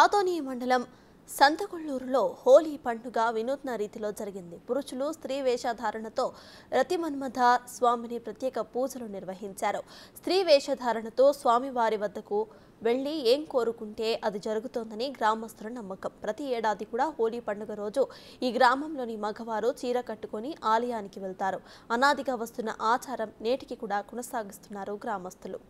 ఆదోని మండలం సంతకొల్లూరులో హోలీ పండుగ వినూత్న రీతిలో జరిగింది. పురుషులు స్త్రీ వేషధారణతో రతిమన్మథ స్వామిని ప్రత్యేక పూజలు నిర్వహించారు. స్త్రీ వేషధారణతో స్వామివారి వద్దకు వెళ్లి ఏం కోరుకుంటే అది జరుగుతోందని గ్రామస్తుల నమ్మకం. ప్రతి ఏడాది కూడా హోలీ పండుగ రోజు ఈ గ్రామంలోని మగవారు చీర కట్టుకుని ఆలయానికి వెళ్తారు. అనాదిగా వస్తున్న ఆచారం నేటికి కూడా కొనసాగిస్తున్నారు గ్రామస్తులు.